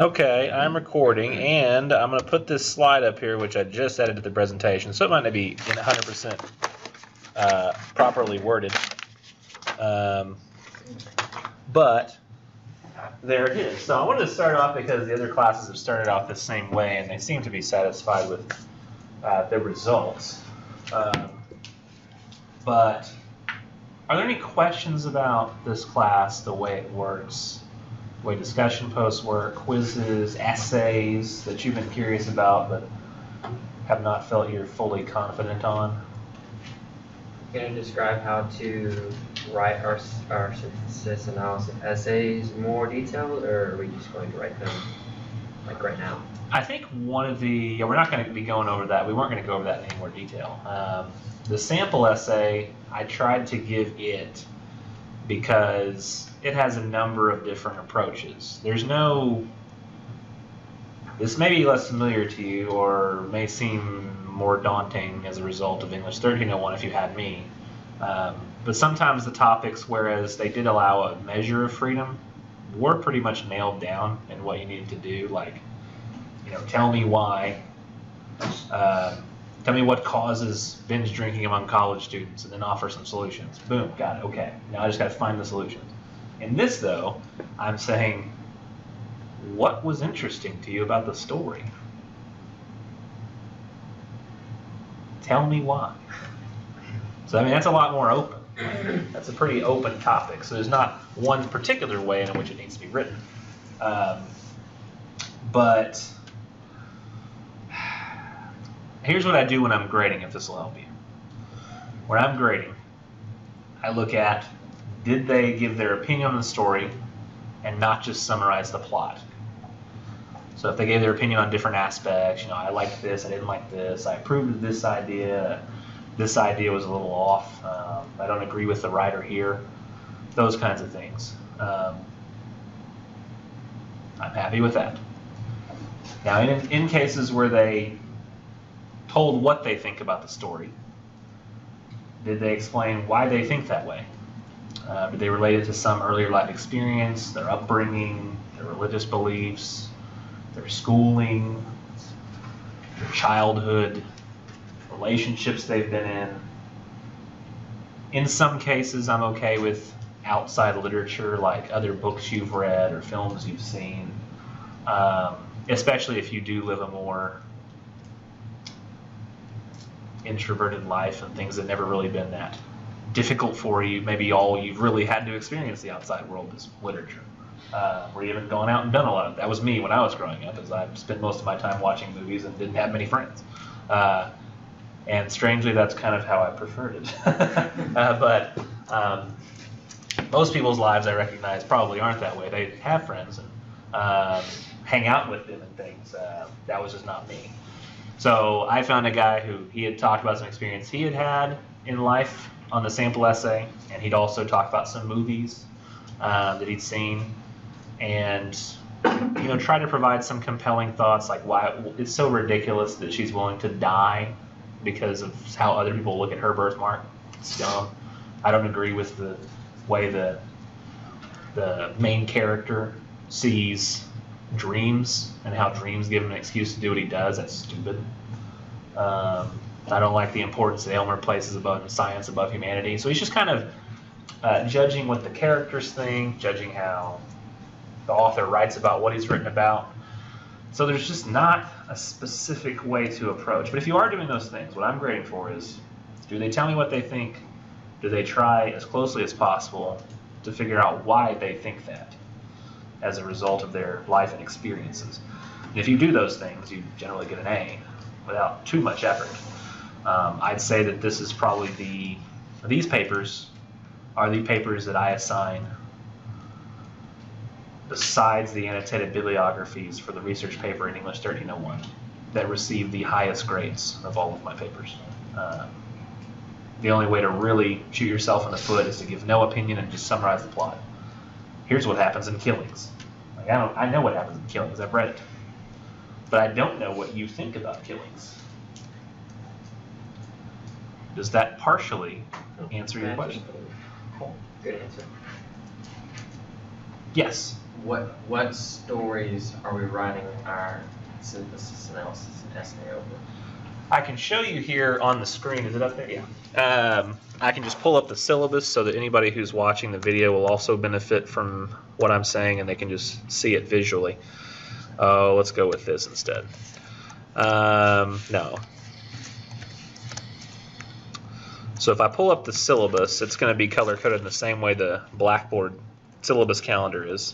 Okay, I'm recording, and I'm going to put this slide up here, which I just added to the presentation, so it might not be 100% properly worded. But there it is. So I wanted to start off because the other classes have started off the same way, and they seem to be satisfied with their results. But are there any questions about this class, the way it works? The way discussion posts work, quizzes, essays that you've been curious about but have not felt you're fully confident on? Can you describe how to write our synthesis analysis essays more detailed, or are we just going to write them like right now? I think one of the, we're not going to be going over that. We weren't going to go over that in any more detail. The sample essay, I tried to give it because it has a number of different approaches. There's no, this may be less familiar to you or may seem more daunting as a result of English 1301 if you had me. But sometimes the topics, whereas they did allow a measure of freedom, were pretty much nailed down in what you needed to do. Like, you know, tell me why, tell me what causes binge drinking among college students, and then offer some solutions. Boom, got it, okay. Now I just got to find the solutions. In this, though, I'm saying, what was interesting to you about the story? Tell me why. So, I mean, that's a lot more open. That's a pretty open topic. So there's not one particular way in which it needs to be written. But here's what I do when I'm grading, if this will help you. When I'm grading, I look at, did they give their opinion on the story and not just summarize the plot? So if they gave their opinion on different aspects, you know, I liked this, I didn't like this, I approved of this idea was a little off, I don't agree with the writer here, those kinds of things. I'm happy with that. Now, in cases where they told what they think about the story, did they explain why they think that way? Did they relate it to some earlier life experience, their upbringing, their religious beliefs, their schooling, their childhood, relationships they've been in? In some cases, I'm okay with outside literature, like other books you've read or films you've seen, especially if you do live a more introverted life and things have never really been that difficult for you. Maybe all you've really had to experience the outside world is literature, where you haven't gone out and done a lot of that. Was me when I was growing up, as I spent most of my time watching movies and didn't have many friends. And strangely, that's kind of how I preferred it. But most people's lives, I recognize, probably aren't that way. They have friends and hang out with them and things. That was just not me. So I found a guy who he had talked about some experience he had had in life on the sample essay, and he'd also talked about some movies that he'd seen, and you know, try to provide some compelling thoughts, like why it's so ridiculous that she's willing to die because of how other people look at her birthmark. It's dumb. I don't agree with the way the main character sees dreams and how dreams give him an excuse to do what he does. That's stupid. I don't like the importance that Aylmer places above science above humanity. So he's just kind of judging what the characters think, judging how the author writes about what he's written about. So there's just not a specific way to approach. But if you are doing those things, what I'm grading for is, do they tell me what they think? Do they try as closely as possible to figure out why they think that as a result of their life and experiences? And if you do those things, you generally get an A without too much effort. I'd say that this is probably these papers are the papers that I assign, besides the annotated bibliographies for the research paper in English 1301, that receive the highest grades of all of my papers. The only way to really shoot yourself in the foot is to give no opinion and just summarize the plot. Here's what happens in Killings. Like, I know what happens in Killings, I've read it. But I don't know what you think about Killings. Does that partially answer your question? Cool. Good answer. Yes. what stories are we writing our synthesis analysis essay over? I can show you here on the screen. Is it up there? Yeah. I can just pull up the syllabus so that anybody who's watching the video will also benefit from what I'm saying, and they can just see it visually. Let's go with this instead. No. So if I pull up the syllabus, it's going to be color-coded in the same way the Blackboard syllabus calendar is.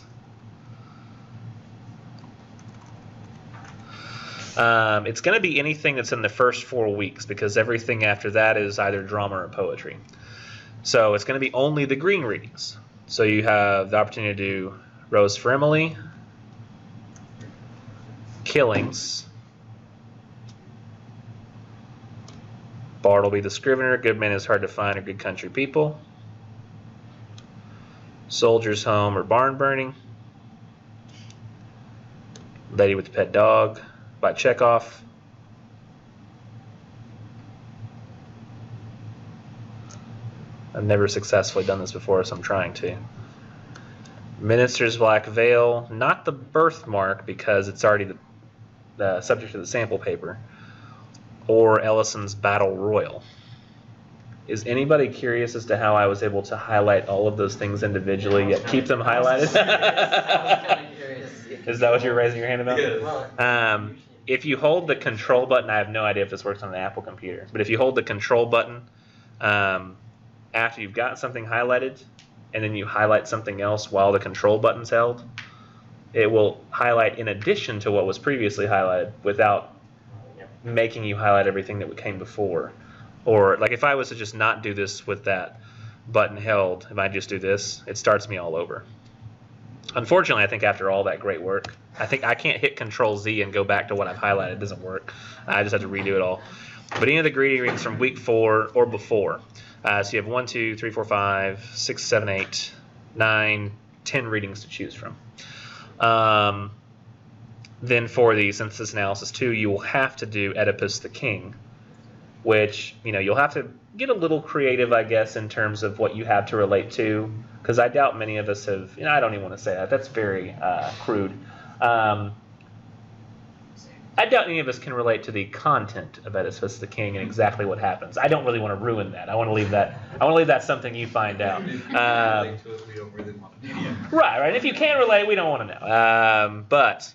It's going to be anything that's in the first 4 weeks, because everything after that is either drama or poetry. So it's going to be only the green readings. So you have the opportunity to do Rose for Emily, Killings, Bartleby the Scrivener, Good Man is Hard to Find, or Good Country People, Soldier's Home or Barn Burning, Lady with the Pet Dog by Chekhov, I've never successfully done this before, so I'm trying to. Minister's Black Veil, not the birthmark because it's already the subject of the sample paper, or Ellison's Battle Royal. Is anybody curious as to how I was able to highlight all of those things individually yet keep them highlighted? Is that what you're raising your hand about? Yeah. If you hold the control button, I have no idea if this works on an Apple computer, but if you hold the control button after you've got something highlighted and then you highlight something else while the control button's held, it will highlight in addition to what was previously highlighted without making you highlight everything that came before. Or like if I was to just not do this with that button held, if I just do this, it starts me all over. Unfortunately, I think after all that great work, I think I can't hit Control Z and go back to what I've highlighted. It doesn't work. I just have to redo it all. But any of the greeting readings from week 4 or before. So you have 1, 2, 3, 4, 5, 6, 7, 8, 9, 10 readings to choose from. Then for the synthesis analysis 2, you will have to do Oedipus the King, which, you know, you'll have to get a little creative, I guess, in terms of what you have to relate to, because I doubt many of us have, you know, I don't even want to say that. That's very crude. I doubt any of us can relate to the content of Oedipus the King and exactly what happens. I don't really want to ruin that. I want to leave that. I want to leave that something you find out. Relate to it, we don't really want to. Right. If you can't relate, we don't want to know. But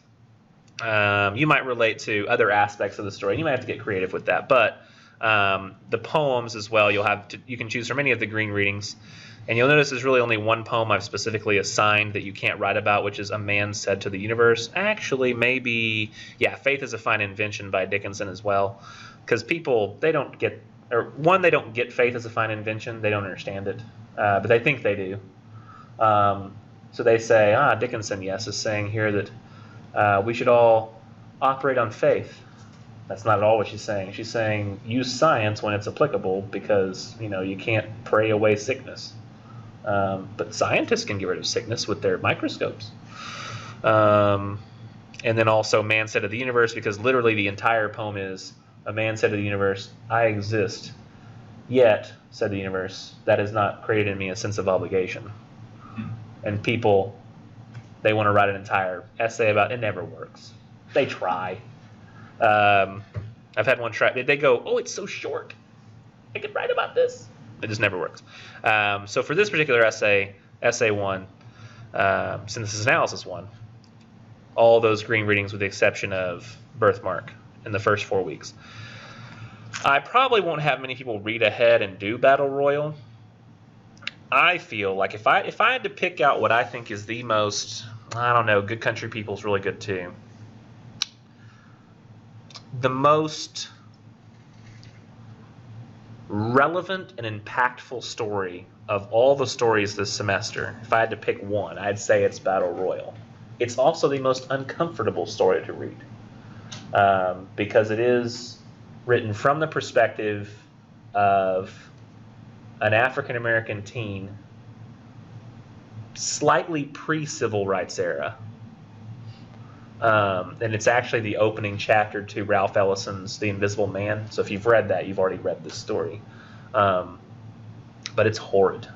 you might relate to other aspects of the story. You might have to get creative with that. But the poems as well, you can choose from any of the green readings. And you'll notice there's really only one poem I've specifically assigned that you can't write about, which is A Man Said to the Universe. Actually, maybe, yeah, Faith is a Fine Invention by Dickinson as well. Because people, they don't get Faith is a Fine Invention. They don't understand it. But they think they do. So they say, Dickinson, yes, is saying here that we should all operate on faith. That's not at all what she's saying. She's saying use science when it's applicable because, you know, you can't pray away sickness. But scientists can get rid of sickness with their microscopes. And then also Man Said to the Universe, because literally the entire poem is A Man Said to the Universe, I exist. Yet, said the universe, that has not created in me a sense of obligation. And people, they want to write an entire essay about it. It never works. They try. I've had one try. They go, oh, it's so short. I could write about this. It just never works. So for this particular essay, essay 1, synthesis analysis 1, all those green readings with the exception of birthmark in the first 4 weeks. I probably won't have many people read ahead and do Battle Royal. I feel like if I had to pick out what I think is the most, I don't know, Good Country People's really good too. The most relevant and impactful story of all the stories this semester, if I had to pick one, I'd say it's Battle Royal. It's also the most uncomfortable story to read because it is written from the perspective of an African-American teen, slightly pre-civil rights era. And it's actually the opening chapter to Ralph Ellison's The Invisible Man. So if you've read that, you've already read this story. But it's horrid.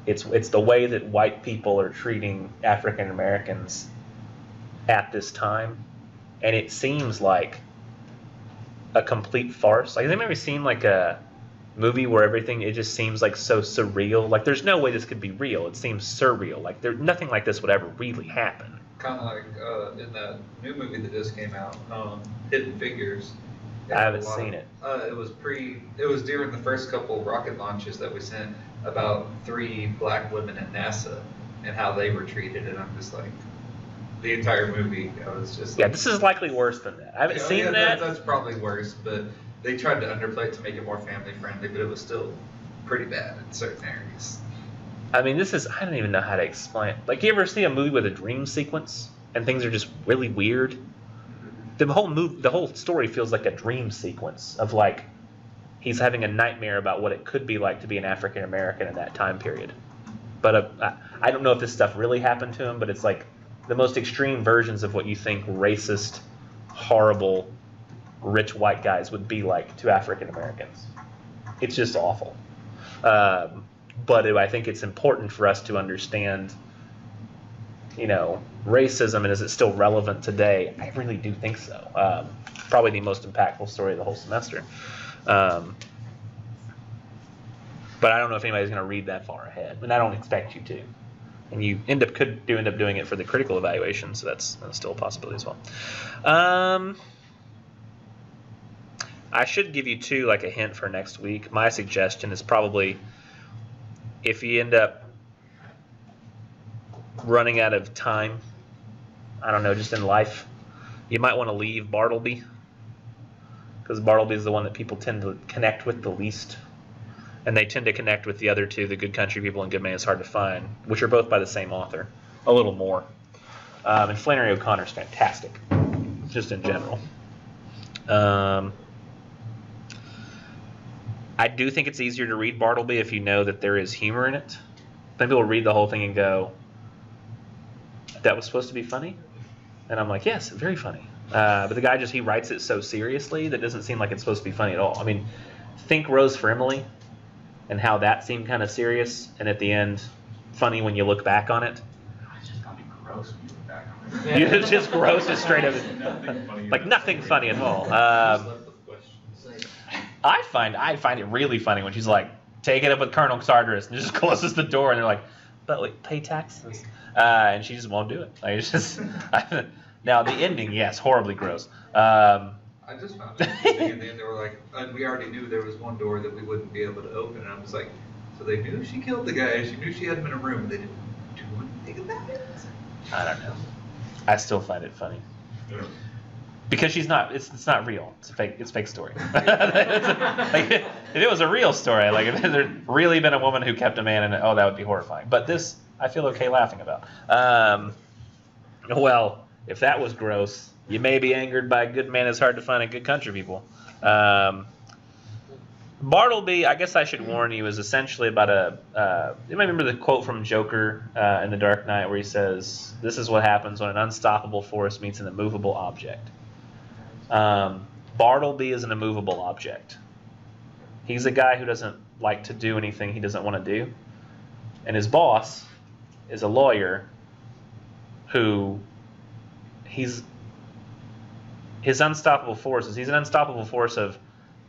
It's the way that white people are treating African Americans at this time, and it seems like a complete farce. Like, has anybody ever seen like a movie where everything it just seems like so surreal? Like, there's no way this could be real. It seems surreal. Like, nothing like this would ever really happen. Kind of like in that new movie that just came out, Hidden Figures. I haven't seen it. It was during the first couple rocket launches that we sent about 3 black women at NASA and how they were treated, and I'm just like, the entire movie, I was just Yeah, like, this is likely worse than that. I haven't seen that. That's probably worse, but they tried to underplay it to make it more family friendly, but it was still pretty bad in certain areas. I mean, I don't even know how to explain. Like, you ever see a movie with a dream sequence and things are just really weird? The whole story feels like a dream sequence of like he's having a nightmare about what it could be like to be an African American in that time period. But I don't know if this stuff really happened to him, but it's like the most extreme versions of what you think racist, horrible, rich white guys would be like to African Americans. It's just awful. But I think it's important for us to understand, racism, and is it still relevant today? I really do think so. Probably the most impactful story of the whole semester. But I don't know if anybody's going to read that far ahead, and I don't expect you to. And you could end up doing it for the critical evaluation, so that's still a possibility as well. I should give you two, like a hint for next week. My suggestion is probably, if you end up running out of time, I don't know, just in life, you might want to leave Bartleby, because Bartleby is the one that people tend to connect with the least, and they tend to connect with the other two, The Good Country People and Good Man Is Hard to Find, which are both by the same author, a little more. And Flannery O'Connor's fantastic, just in general. I do think it's easier to read Bartleby if you know that there is humor in it. I think people read the whole thing and go, that was supposed to be funny? And I'm like, yes, very funny. But the guy he writes it so seriously that it doesn't seem like it's supposed to be funny at all. I mean, think Rose for Emily and how that seemed kind of serious, and at the end, funny when you look back on it. It's just gotta be gross when you look back on it. It's just gross, it's straight up, nothing funny at all. I find it really funny when she's like, take it up with Colonel Sargeras, and just closes the door, and they're like, but like, pay taxes, and she just won't do it. Like, it's just now the ending, yes, horribly gross. I just found it interesting, and then they were like, and we already knew there was one door that we wouldn't be able to open, and I was like, so they knew she killed the guy, she knew she had him in a room, and they didn't do anything about it? I don't know. I still find it funny. Because it's not real. It's a fake story. Like, if it was a real story, like if there'd really been a woman who kept a man in it, that would be horrifying. But this, I feel okay laughing about. Well, if that was gross, you may be angered by Good Man Is Hard to Find in Good Country People. Bartleby, I guess I should warn you, is essentially about you might remember the quote from Joker in The Dark Knight where he says, this is what happens when an unstoppable force meets an immovable object. Bartleby is an immovable object. He's a guy who doesn't like to do anything he doesn't want to do. And his boss is a lawyer who his unstoppable force is he's an unstoppable force of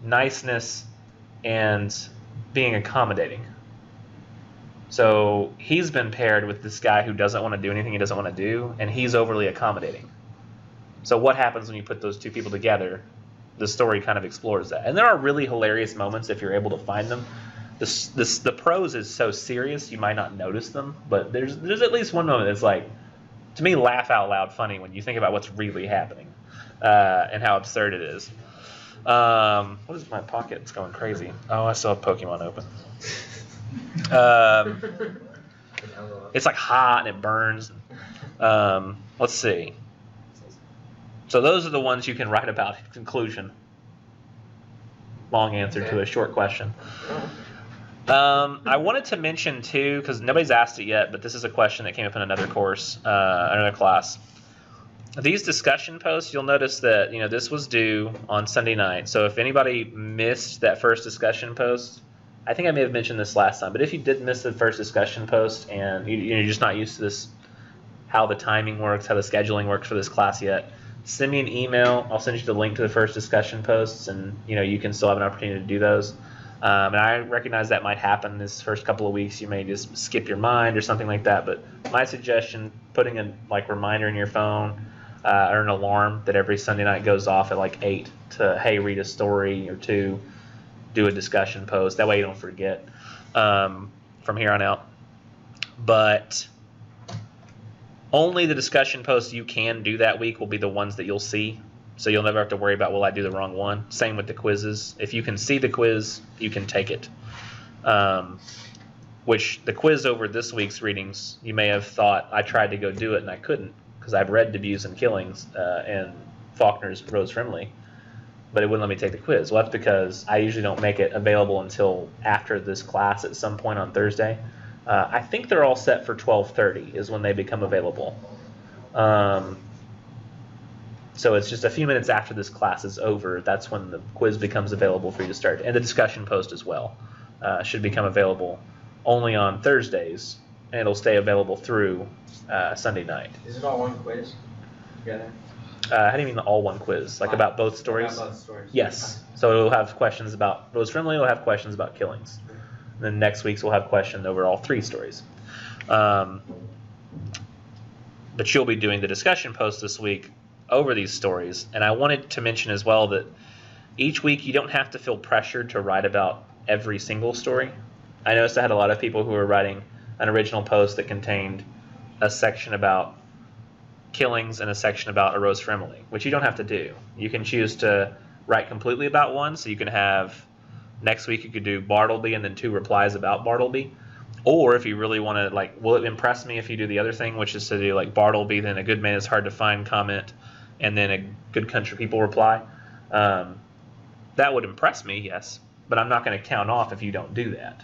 niceness and being accommodating. So he's been paired with this guy who doesn't want to do anything he doesn't want to do, and he's overly accommodating. So what happens when you put those two people together? The story kind of explores that. And there are really hilarious moments if you're able to find them. The prose is so serious you might not notice them, but there's at least one moment that's like, to me, laugh out loud funny when you think about what's really happening and how absurd it is. What is my pocket? It's going crazy. Oh, I still have Pokemon open. It's like hot and it burns. Let's see. So those are the ones you can write about in conclusion. Long answer to a short question. I wanted to mention too, because nobody's asked it yet, but this is a question that came up in another course, another class. These discussion posts, you'll notice that this was due on Sunday night. So if anybody missed that first discussion post, I think I may have mentioned this last time, but if you did miss the first discussion post and you're just not used to this, how the timing works, how the scheduling works for this class yet, send me an email. I'll send you the link to the first discussion posts, and you can still have an opportunity to do those. And I recognize that might happen this first couple of weeks. You may just skip your mind or something like that. But my suggestion, putting a reminder in your phone or an alarm that every Sunday night goes off at 8 to, hey, read a story, or 2, do a discussion post. That way you don't forget from here on out. But only the discussion posts you can do that week will be the ones that you'll see. So you'll never have to worry about, will I do the wrong one? Same with the quizzes. If you can see the quiz, you can take it. Which the quiz over this week's readings, you may have thought I tried to go do it and I couldn't, because I've read Debuts and Killings and Faulkner's Rose Frimley, but it wouldn't let me take the quiz. Well, that's because I usually don't make it available until after this class at some point on Thursday. I think they're all set for 12:30 is when they become available. So it's just a few minutes after this class is over. That's when the quiz becomes available for you to start. And the discussion post as well should become available only on Thursdays, and it'll stay available through Sunday night. Is it all one quiz together? How do you mean the all one quiz? Like about both stories? About both stories. Yes. So it'll have questions about Rose Frimley, it'll have questions about Killings. And then next week's we'll have questions over all 3 stories. But you'll be doing the discussion post this week over these stories. And I wanted to mention as well that each week you don't have to feel pressured to write about every single story. I noticed I had a lot of people who were writing an original post that contained a section about Killings and a section about a Rose Frimley, which you don't have to do. You can choose to write completely about one, so you can have next week you could do Bartleby and then 2 replies about Bartleby. Or if you really want to, will it impress me if you do the other thing, which is to do Bartleby, then a good man is hard to find comment, and then a good country people reply. That would impress me, yes, but I'm not going to count off if you don't do that.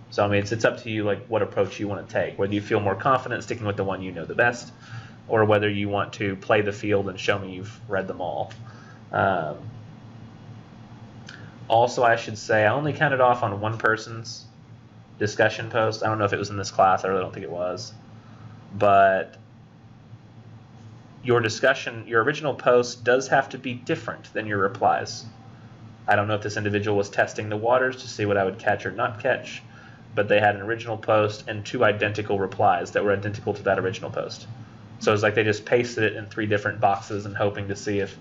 So I mean, it's up to you, what approach you want to take. Whether you feel more confident sticking with the one you know the best, or whether you want to play the field and show me you've read them all. Also, I should say I only counted off on one person's discussion post. I don't know if it was in this class. I really don't think it was. But your original post does have to be different than your replies. I don't know if this individual was testing the waters to see what I would catch or not catch, but they had an original post and 2 identical replies that were identical to that original post. So it's like they just pasted it in 3 different boxes and hoping to see if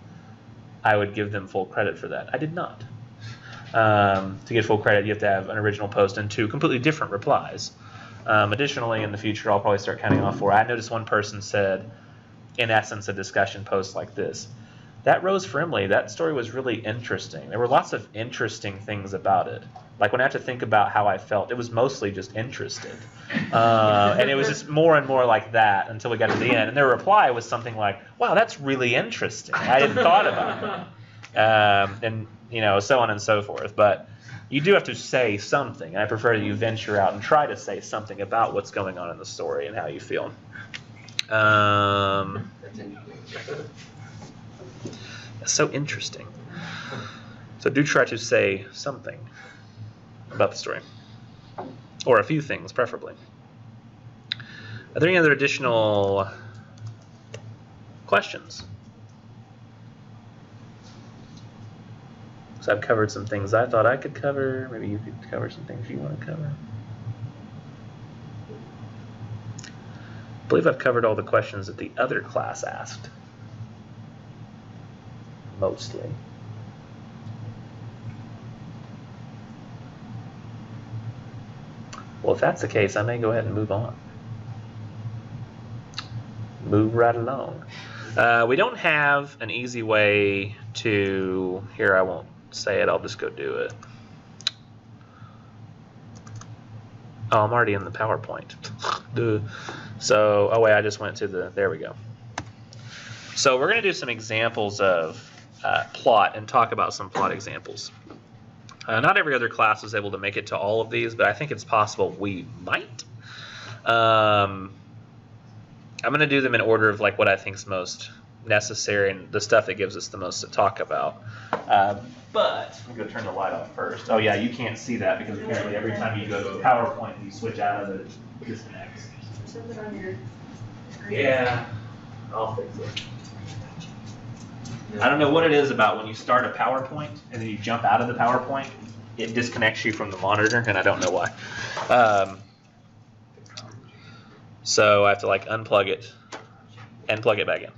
I would give them full credit for that. I did not. To get full credit, you have to have an original post and 2 completely different replies. Additionally, in the future, I'll probably start counting off 4. I noticed one person said, in essence, a discussion post like this: that Rose Frimley, that story was really interesting. There were lots of interesting things about it. When I have to think about how I felt, it was mostly just interested. And it was just more and more like that until we got to the end. And their reply was something like, wow, that's really interesting. I hadn't thought about that. And, so on and so forth. But you do have to say something. I prefer that you venture out and try to say something about what's going on in the story and how you feel. That's interesting. It's so interesting. So do try to say something about the story. Or a few things, preferably. Are there any other additional questions? So I've covered some things I thought I could cover. Maybe you could cover some things you want to cover. I believe I've covered all the questions that the other class asked. Mostly. Well, if that's the case, I may go ahead and move on. Move right along. We don't have an easy way to... Here, I won't say it. I'll just go do it. Oh, I'm already in the PowerPoint. Duh. So, oh wait, I just went to the... There we go. So we're going to do some examples of plot and talk about some plot examples. Not every other class was able to make it to all of these, but I think it's possible we might. I'm going to do them in order of what I think is most necessary and the stuff that gives us the most to talk about. But I'm going to turn the light off first. Oh yeah, you can't see that because apparently every time you go to a PowerPoint and you switch out of it, it disconnects. Something on your screen. Yeah. I'll fix it. I don't know what it is about when you start a PowerPoint and then you jump out of the PowerPoint, it disconnects you from the monitor, and I don't know why. So I have to like unplug it and plug it back in.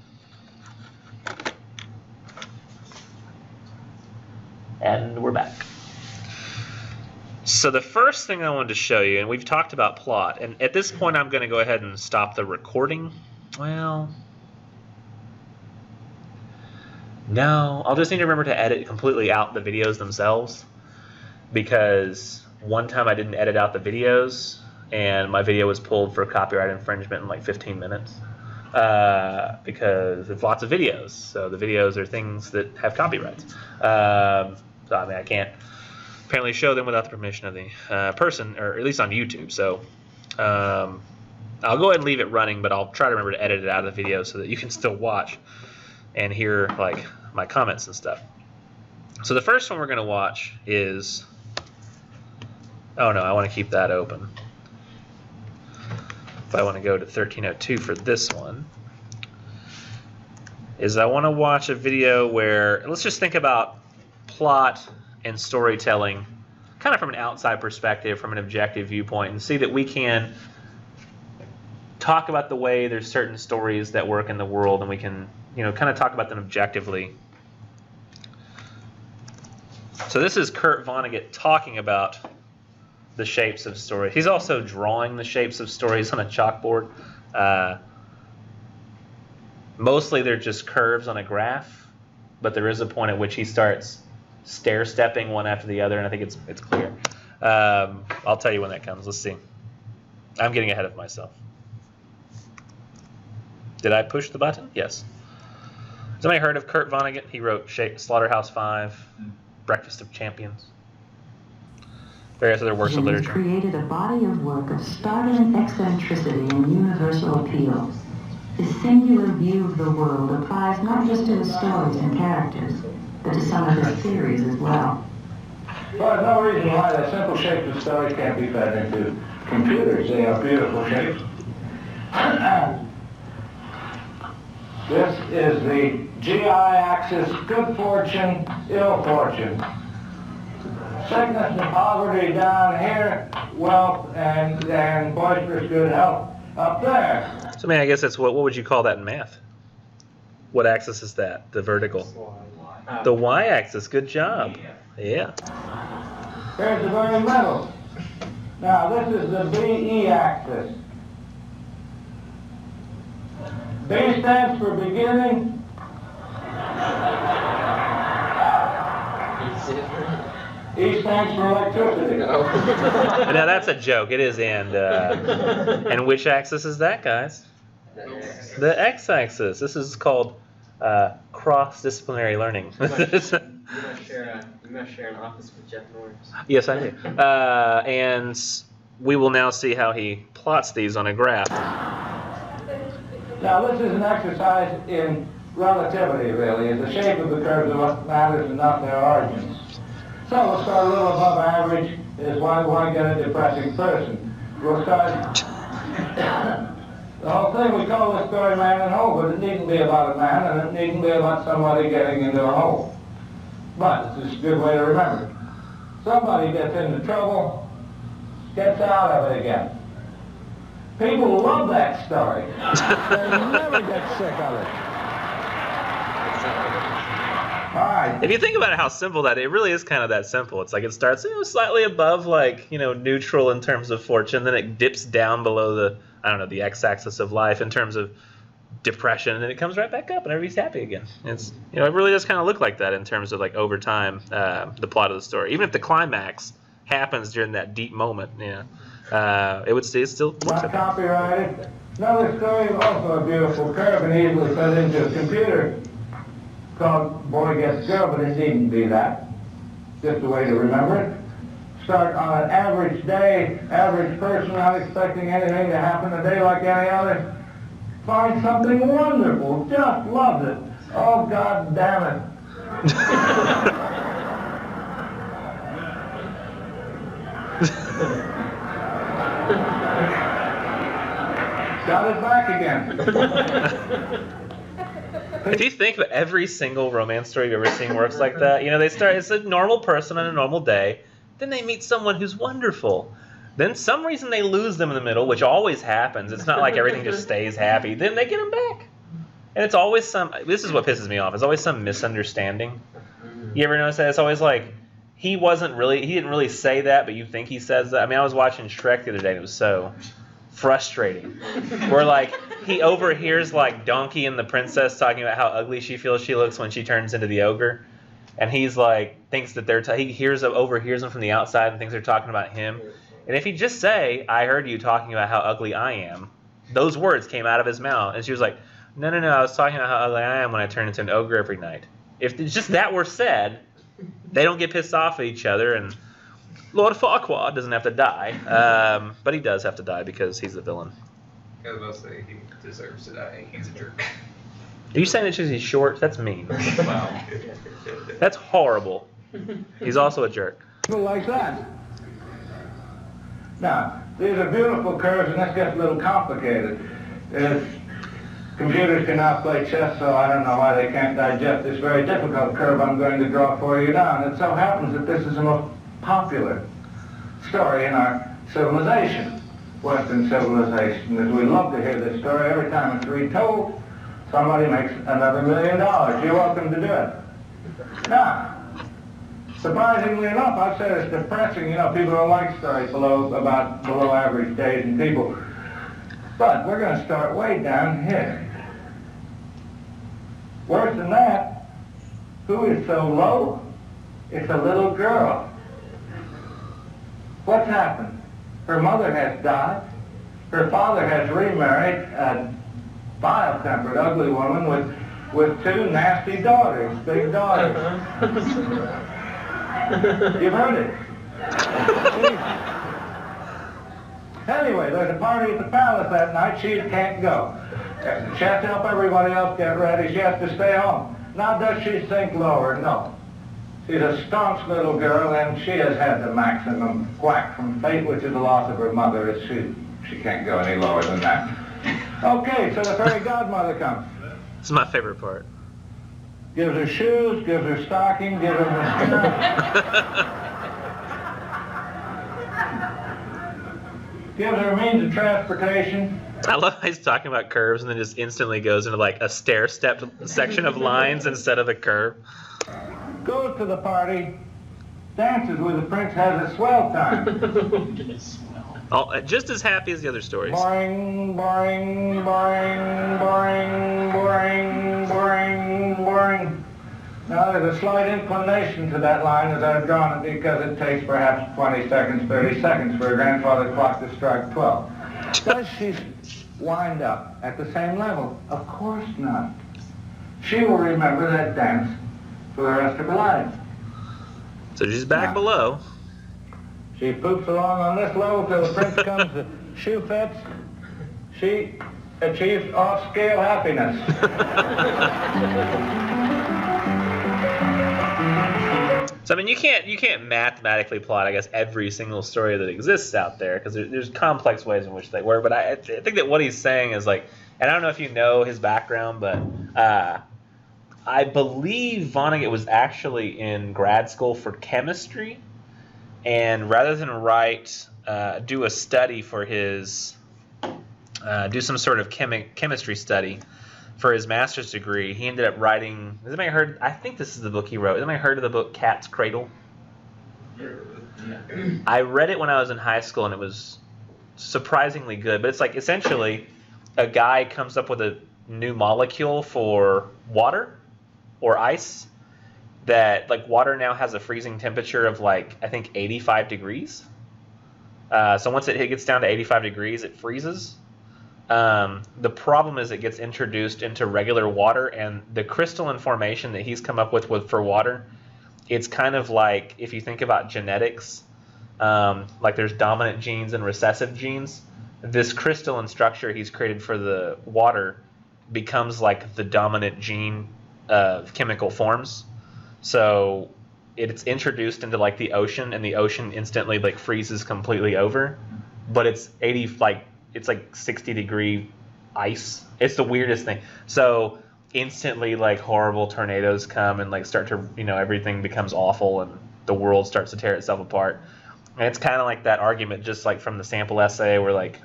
And we're back. So the first thing I wanted to show you, and we've talked about plot, and at this point I'm going to go ahead and stop the recording. Well, no, I'll just need to remember to edit completely out the videos themselves, because one time I didn't edit out the videos and my video was pulled for copyright infringement in like 15 minutes because it's lots of videos. So the videos are things that have copyrights. So I mean, I can't apparently show them without the permission of the person, or at least on YouTube. So I'll go ahead and leave it running, but I'll try to remember to edit it out of the video so that you can still watch and hear like my comments and stuff. So the first one we're going to watch is, oh no, I want to keep that open. If I want to go to 1302 for this one, is I want to watch a video where, let's just think about plot and storytelling kind of from an outside perspective, from an objective viewpoint, and see that we can talk about the way there's certain stories that work in the world, and we can, you know, kind of talk about them objectively. So this is Kurt Vonnegut talking about the shapes of stories. He's also drawing the shapes of stories on a chalkboard. Mostly they're just curves on a graph, but there is a point at which he starts stair-stepping one after the other, and I think it's clear. I'll tell you when that comes. Let's see. I'm getting ahead of myself. Did I push the button? Yes. Somebody heard of Kurt Vonnegut? He wrote Slaughterhouse-Five, Breakfast of Champions, various other works of literature. He created a body of work of startling eccentricity and universal appeal. His singular view of the world applies not just to his stories and characters, but to some of his theories as well. Well, there's no reason why the simple shapes of stories can't be fed into computers. They are beautiful shapes. This is the GI axis, good fortune, ill fortune. Sickness and poverty down here, wealth and boisterous good health up there. So, I mean, I guess that's what would you call that in math? What axis is that? The vertical? The y-axis. Good job. Yeah. Here's the very middle. Now, this is the BE axis. B stands for beginning. E stands for electricity. Now that's a joke. It is and which axis is that, guys? The x-axis. This is called cross-disciplinary learning. You must share an office with Jeff Norris. Yes, I do. And we will now see how he plots these on a graph. Now, this is an exercise in relativity, really. The shape of the curves is what matters and not their origins. So we'll start a little above average, is why we want to get a depressing person. We'll start... The whole thing, we call this story Man in Hole, but it needn't be about a man, and it needn't be about somebody getting into a hole. But it's just a good way to remember it. Somebody gets into trouble, gets out of it again. People love that story. They never get sick of it. All right. If you think about it, how simple that it really is, kind of that simple. It's like it starts, you know, slightly above, like, you know, neutral in terms of fortune, then it dips down below the, I don't know, the x-axis of life in terms of depression, and then it comes right back up, and everybody's happy again. It's, you know, it really does kind of look like that in terms of like over time, the plot of the story. Even if the climax happens during that deep moment, you know. It would still looks Not like copyrighted. Another story, also a beautiful curve and easily fit into a computer, called Boy Gets Girl, but it needn't be that. Just a way to remember it. Start on an average day, average person, not expecting anything to happen a day like any other. finds something wonderful, just loves it. Oh, God damn it. Got it back again. If you think about every single romance story you've ever seen works like that, you know, they start, it's a normal person on a normal day, then they meet someone who's wonderful. Then some reason they lose them in the middle, which always happens. It's not like everything just stays happy. Then they get them back. And it's always this is what pisses me off, it's always some misunderstanding. You ever notice that? It's always like, he didn't really say that, but you think he says that. I mean, I was watching Shrek the other day, and it was so frustrating. Where, like, he overhears, like, Donkey and the princess talking about how ugly she feels she looks when she turns into the ogre. And he's, like, thinks that he overhears them from the outside and thinks they're talking about him. And if he'd just say, I heard you talking about how ugly I am, those words came out of his mouth. And she was like, no, I was talking about how ugly I am when I turn into an ogre every night. If just that were said, they don't get pissed off at each other, and Lord Farquaad doesn't have to die. But he does have to die because he's the villain. I was about to say he deserves to die. He's a jerk. Are you saying that because he's short? That's mean. Wow. That's horrible. He's also a jerk. Like that. Now, these are beautiful curves, and this gets a little complicated. Computers can now play chess, so I don't know why they can't digest this very difficult curve I'm going to draw for you now. And it so happens that this is the most popular story in our civilization, Western civilization. As we love to hear this story, every time it's retold, somebody makes another $1 million. You're welcome to do it. Now, surprisingly enough, I've said it's depressing. You know, people don't like stories below average days and people. But we're going to start way down here. Worse than that, who is so low? It's a little girl. What's happened? Her mother has died. Her father has remarried a vile-tempered, ugly woman with two nasty daughters, big daughters. You've heard it. Anyway, there's a party at the palace that night. She can't go. She has to help everybody else get ready. She has to stay home. Now, does she sink lower? No. She's a staunch little girl, and she has had the maximum whack from fate, which is the loss of her mother. She can't go any lower than that. Okay, so the fairy godmother comes. This is my favorite part. Gives her shoes, gives her stocking, gives her mascara. Gives her means of transportation. I love how he's talking about curves and then just instantly goes into like a stair-step section of lines instead of a curve. Goes to the party, dances with the prince, has a swell time. Just as happy as the other stories. Boring, boring, boring, boring, boring, boring, boring. Now, there's a slight inclination to that line as I've drawn it because it takes perhaps 20 seconds, 30 seconds for a grandfather clock to strike 12. Does she wind up at the same level? Of course not. She will remember that dance for the rest of her life. So she's back below. She poops along on this level till the prince comes, the shoe fits. She achieves off-scale happiness. So I mean, you can't mathematically plot, I guess, every single story that exists out there because there's complex ways in which they work. But I think that what he's saying is like, and I don't know if you know his background, but I believe Vonnegut was actually in grad school for chemistry, and rather than do a study for his do some sort of chemistry study for his master's degree, he ended up writing. Has anybody heard? I think this is the book he wrote. Has anybody heard of the book Cat's Cradle? I read it when I was in high school, and it was surprisingly good. But it's like essentially a guy comes up with a new molecule for water or ice. That like water now has a freezing temperature of like I think 85 degrees. So once it gets down to 85 degrees, it freezes. The problem is it gets introduced into regular water, and the crystalline formation that he's come up with for water, it's kind of like if you think about genetics, like there's dominant genes and recessive genes. this crystalline structure he's created for the water becomes like the dominant gene of chemical forms. So it's introduced into like the ocean, and the ocean instantly like freezes completely over. But it's 80, like it's like 60-degree ice. It's the weirdest thing. So instantly like horrible tornadoes come and like start to, everything becomes awful and the world starts to tear itself apart. And it's kind of like that argument just like from the sample essay where like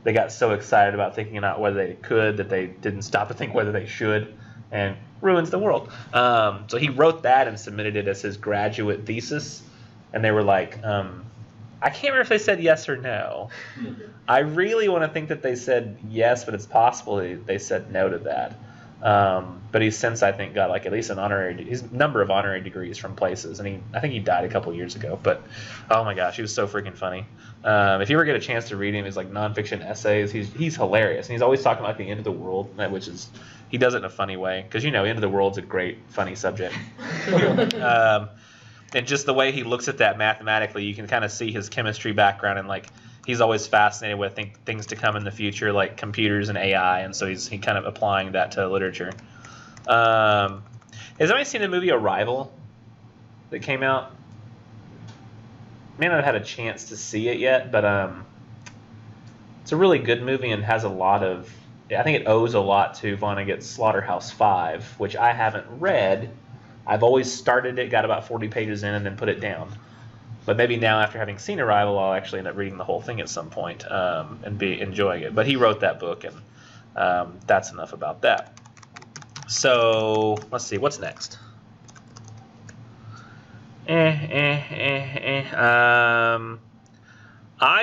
they got so excited about thinking about whether they could that they didn't stop to think whether they should, and ruins the world. So he wrote that and submitted it as his graduate thesis, and they were like, I can't remember if they said yes or no. I really want to think that they said yes, but it's possible they said no to that. But he's since, I think, got like at least his number of honorary degrees from places, and I think he died a couple years ago. But oh my gosh, he was so freaking funny. If you ever get a chance to read him, his like nonfiction essays, he's hilarious, and he's always talking about the end of the world, which is he does it in a funny way because end of the world's a great funny subject. And just the way he looks at that mathematically, you can kind of see his chemistry background, and like he's always fascinated with things to come in the future, like computers and AI, and so he's kind of applying that to literature. Has anybody seen the movie Arrival that came out? May not have had a chance to see it yet, but it's a really good movie and has a lot of. I think it owes a lot to Vonnegut's Slaughterhouse-Five, which I haven't read. I've always started it, got about 40 pages in, and then put it down. But maybe now, after having seen Arrival, I'll actually end up reading the whole thing at some point and be enjoying it. But he wrote that book, and that's enough about that. So let's see, what's next? I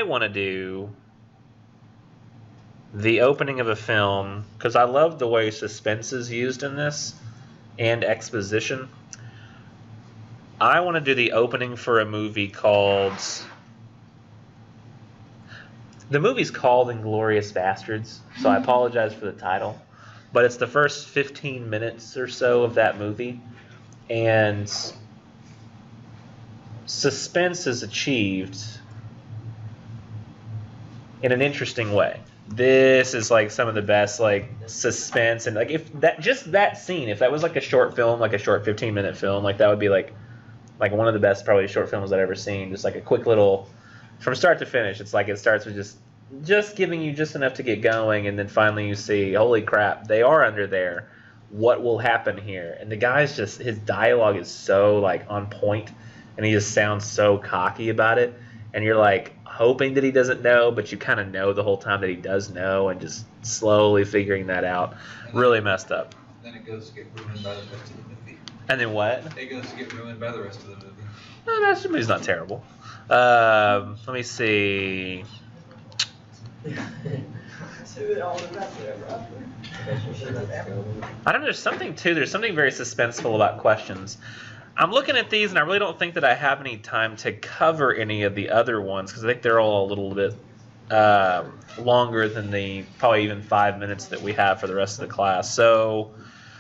want to do the opening of a film because I love the way suspense is used in this. And exposition. I want to do the opening for a movie called... The movie's called Inglourious Bastards, so I apologize for the title. But it's the first 15 minutes or so of that movie. And suspense is achieved in an interesting way. This is like some of the best like suspense, and like if that scene, if that was like a short film, like a short 15-minute film, like that would be like one of the best probably short films I've ever seen. Just like a quick little from start to finish. It's like it starts with just giving you just enough to get going, and then finally you see, holy crap, they are under there. What will happen here? And the guy's just his dialogue is so like on point, and he just sounds so cocky about it, and you're like hoping that he doesn't know, but you kind of know the whole time that he does know, and just slowly figuring that out. Really messed up. Then it goes to get ruined by the rest of the movie. And then what? It goes to get ruined by the rest of the movie. No, that movie's not terrible. Let me see. I don't know, there's something very suspenseful about questions. I'm looking at these, and I really don't think that I have any time to cover any of the other ones, because I think they're all a little bit longer than the probably even 5 minutes that we have for the rest of the class. So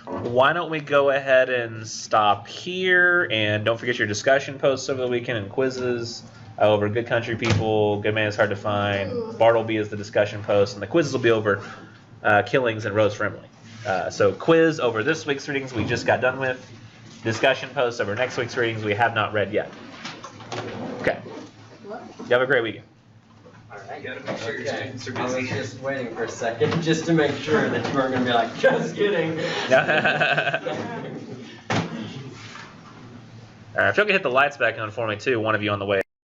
why don't we go ahead and stop here, and don't forget your discussion posts over the weekend and quizzes over Good Country People, Good Man is Hard to Find, Bartleby is the discussion post, and the quizzes will be over Killings and Rose for Emily. So quiz over this week's readings we just got done with. Discussion posts over next week's readings we have not read yet. Okay. You have a great weekend. Alright. You gotta make sure your students are I was busy. just waiting for a second just to make sure that you weren't going to be like, just kidding. All right, if y'all can hit the lights back on for me too, one of you on the way.